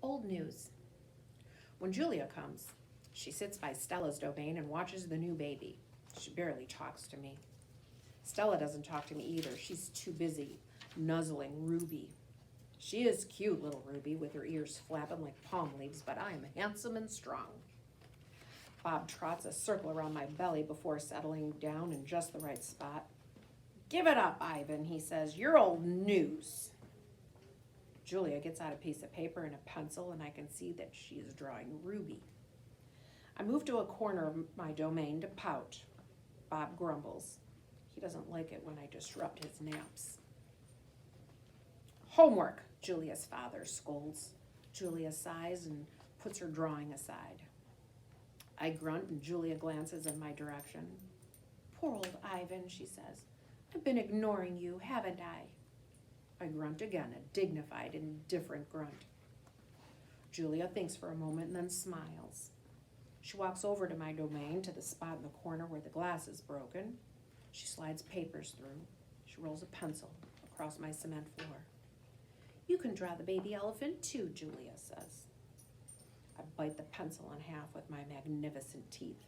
Old news. When Julia comes, she sits by Stella's domain and watches the new baby. She barely talks to me. Stella doesn't talk to me either. She's too busy nuzzling Ruby. She is cute, little Ruby, with her ears flapping like palm leaves, but I am handsome and strong. Bob trots a circle around my belly before settling down in just the right spot. "Give it up, Ivan," he says. "You're old news." Julia gets out a piece of paper and a pencil, and I can see that she is drawing Ruby. I move to a corner of my domain to pout. Bob grumbles. He doesn't like it when I disrupt his naps. "Homework," Julia's father scolds. Julia sighs and puts her drawing aside. I grunt and Julia glances in my direction. "Poor old Ivan," she says. "I've been ignoring you, haven't I?" I grunt again, a dignified, indifferent grunt. Julia thinks for a moment and then smiles. She walks over to my domain, to the spot in the corner where the glass is broken. She slides papers through. She rolls a pencil across my cement floor. "You can draw the baby elephant too," Julia says. I bite the pencil in half with my magnificent teeth.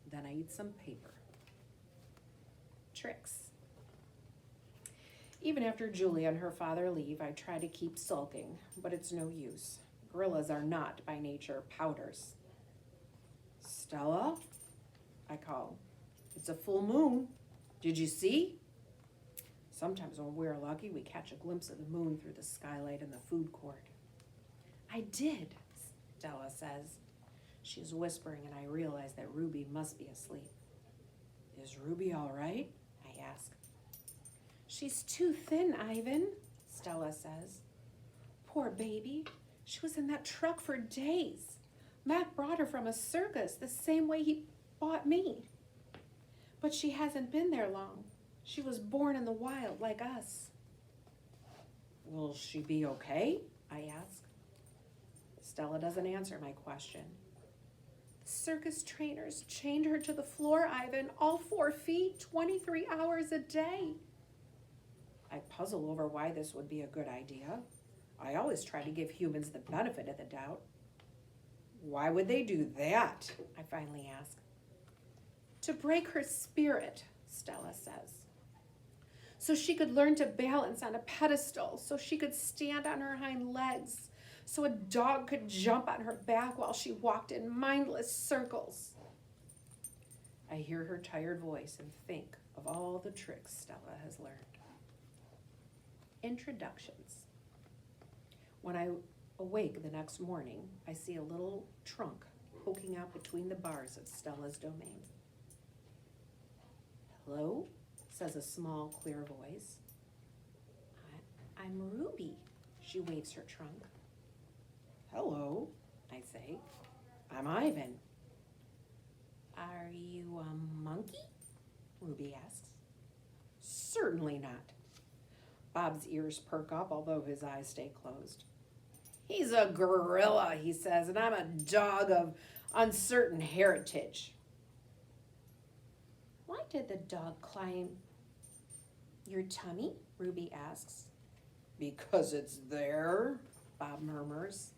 Then I eat some paper. Tricks. Even after Julia and her father leave, I try to keep sulking, but it's no use. Gorillas are not, by nature, pouters. "Stella?" I call. "It's a full moon. Did you see?" Sometimes when we're lucky, we catch a glimpse of the moon through the skylight in the food court. "I did," Stella says. She is whispering, and I realize that Ruby must be asleep. "Is Ruby all right?" I ask. "She's too thin, Ivan," Stella says. "Poor baby. She was in that truck for days. Mac brought her from a circus the same way he bought me. But she hasn't been there long. She was born in the wild like us." "Will she be okay?" I ask. Stella doesn't answer my question. "The circus trainers chained her to the floor, Ivan, all 4 feet, 23 hours a day." I puzzle over why this would be a good idea. I always try to give humans the benefit of the doubt. "Why would they do that?" I finally ask. "To break her spirit," Stella says. "So she could learn to balance on a pedestal, so she could stand on her hind legs, so a dog could jump on her back while she walked in mindless circles." I hear her tired voice and think of all the tricks Stella has learned. Introductions. When I awake the next morning, I see a little trunk poking out between the bars of Stella's domain. "Hello?" says a small, clear voice. I'm Ruby," she waves her trunk. "Hello," I say. "I'm Ivan." "Are you a monkey?" Ruby asks. "Certainly not." Bob's ears perk up, although his eyes stay closed. "He's a gorilla," he says, "and I'm a dog of uncertain heritage." "Why did the dog climb your tummy?" Ruby asks. "Because it's there," Bob murmurs.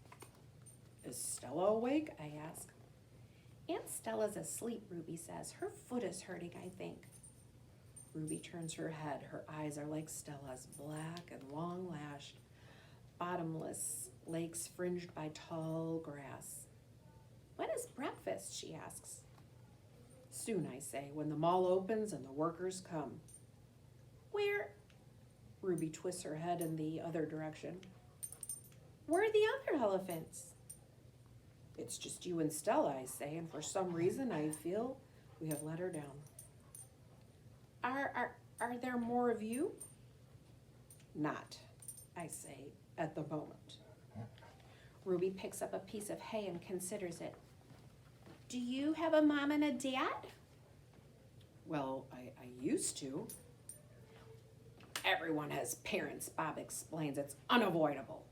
"Is Stella awake?" I ask. "Aunt Stella's asleep," Ruby says. "Her foot is hurting, I think." Ruby turns her head. Her eyes are like Stella's, black and long-lashed, bottomless lakes fringed by tall grass. "When is breakfast?" she asks. "Soon," I say, "when the mall opens and the workers come." "Where?" Ruby twists her head in the other direction. "Where are the other elephants?" "It's just you and Stella," I say, and for some reason I feel we have let her down. Are there more of you?" "Not," I say, "at the moment." Ruby picks up a piece of hay and considers it. "Do you have a mom and a dad?" "Well, I used to." "Everyone has parents," Bob explains. "It's unavoidable."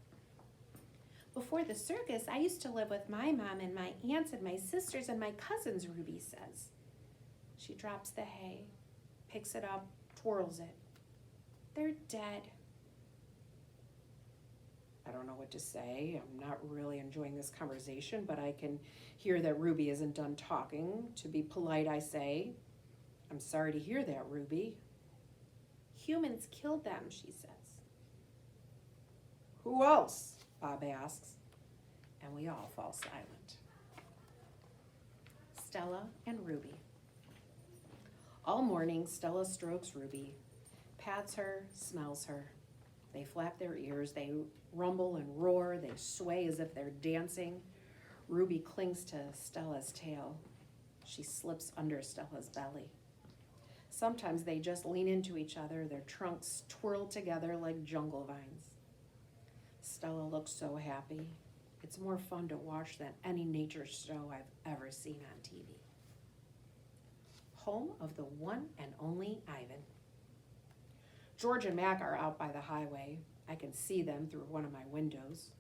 "Before the circus, I used to live with my mom and my aunts and my sisters and my cousins," Ruby says. She drops the hay, picks it up, twirls it. "They're dead." I don't know what to say. I'm not really enjoying this conversation, but I can hear that Ruby isn't done talking. To be polite, I say, I'm sorry to hear that, Ruby. Humans killed them, she says. Who else? Bob asks, and we all fall silent. Stella and Ruby. All morning, Stella strokes Ruby, pats her, smells her. They flap their ears, they rumble and roar, they sway as if they're dancing. Ruby clings to Stella's tail. She slips under Stella's belly. Sometimes they just lean into each other, their trunks twirl together like jungle vines. Stella looks so happy. It's more fun to watch than any nature show I've ever seen on TV. Home of the one and only Ivan. George and Mac are out by the highway. I can see them through one of my windows.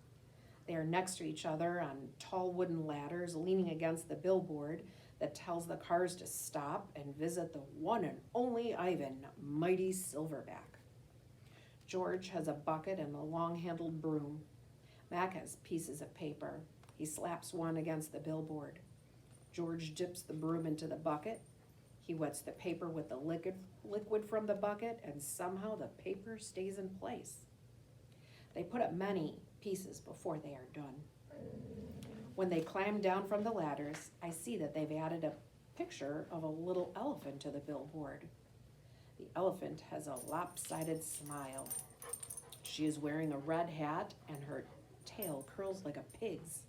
They are next to each other on tall wooden ladders, leaning against the billboard that tells the cars to stop and visit the one and only Ivan, mighty Silverback. George has a bucket and a long-handled broom. Mac has pieces of paper. He slaps one against the billboard. George dips the broom into the bucket. He wets the paper with the liquid from the bucket, and somehow the paper stays in place. They put up many pieces before they are done. When they climb down from the ladders, I see that they've added a picture of a little elephant to the billboard. The elephant has a lopsided smile. She is wearing a red hat, and her tail curls like a pig's.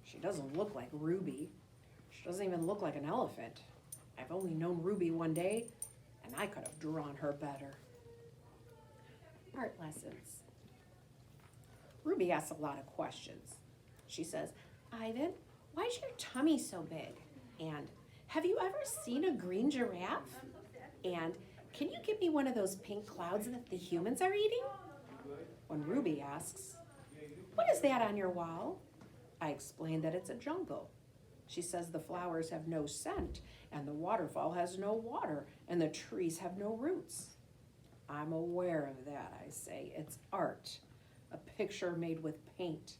She doesn't look like Ruby. She doesn't even look like an elephant. I've only known Ruby one day, and I could have drawn her better. Art lessons. Ruby asks a lot of questions. She says, Ivan, why is your tummy so big? And have you ever seen a green giraffe? And can you give me one of those pink clouds that the humans are eating? When Ruby asks, what is that on your wall? I explain that it's a jungle. She says the flowers have no scent, and the waterfall has no water, and the trees have no roots. I'm aware of that, I say. It's art, a picture made with paint.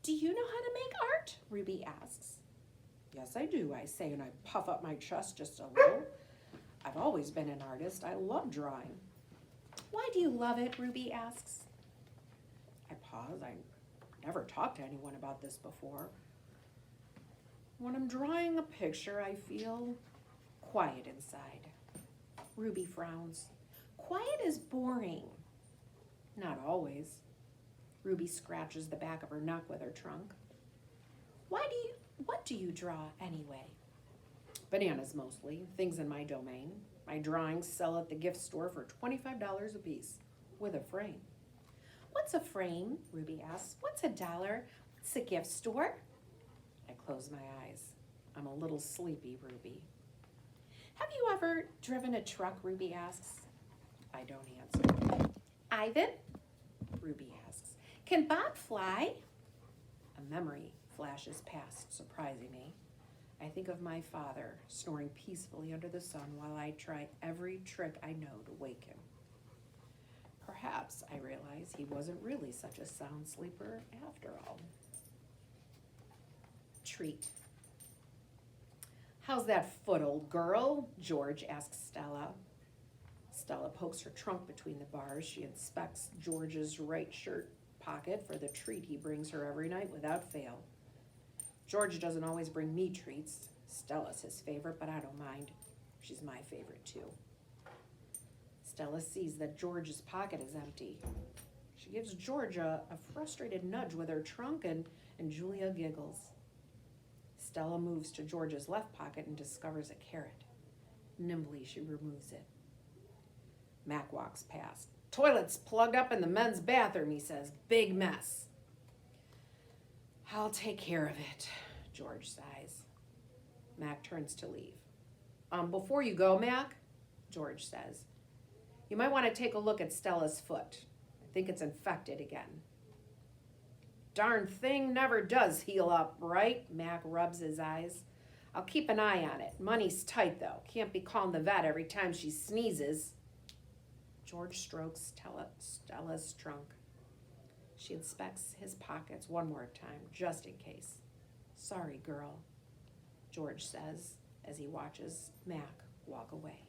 Do you know how to make art? Ruby asks. Yes, I do, I say, and I puff up my chest just a little. I've always been an artist. I love drawing. Why do you love it? Ruby asks. I pause. I never talked to anyone about this before. When I'm drawing a picture, I feel quiet inside. Ruby frowns. Quiet is boring. Not always. Ruby scratches the back of her neck with her trunk. What do you draw anyway? Bananas mostly, things in my domain. My drawings sell at the gift store for $25 a piece, with a frame. What's a frame? Ruby asks. What's $1? What's a gift store? I close my eyes. I'm a little sleepy, Ruby. Have you ever driven a truck? Ruby asks. I don't answer. Ivan? Ruby asks. Can Bob fly? A memory flashes past, surprising me. I think of my father snoring peacefully under the sun while I try every trick I know to wake him. Perhaps, I realize, he wasn't really such a sound sleeper after all. Treat. How's that foot, old girl? George asks Stella. Stella pokes her trunk between the bars. She inspects George's right shirt pocket for the treat he brings her every night without fail. George doesn't always bring me treats. Stella's his favorite, but I don't mind. She's my favorite too. Stella sees that George's pocket is empty. She gives George a frustrated nudge with her trunk, and Julia giggles. Stella moves to George's left pocket and discovers a carrot. Nimbly, she removes it. Mac walks past. Toilet's plugged up in the men's bathroom, he says. Big mess. I'll take care of it, George sighs. Mac turns to leave. Before you go, Mac, George says, you might want to take a look at Stella's foot. I think it's infected again. Darn thing never does heal up, right? Mac rubs his eyes. I'll keep an eye on it. Money's tight, though. Can't be calling the vet every time she sneezes. George strokes Stella's trunk. She inspects his pockets one more time, just in case. "Sorry, girl," George says as he watches Mac walk away.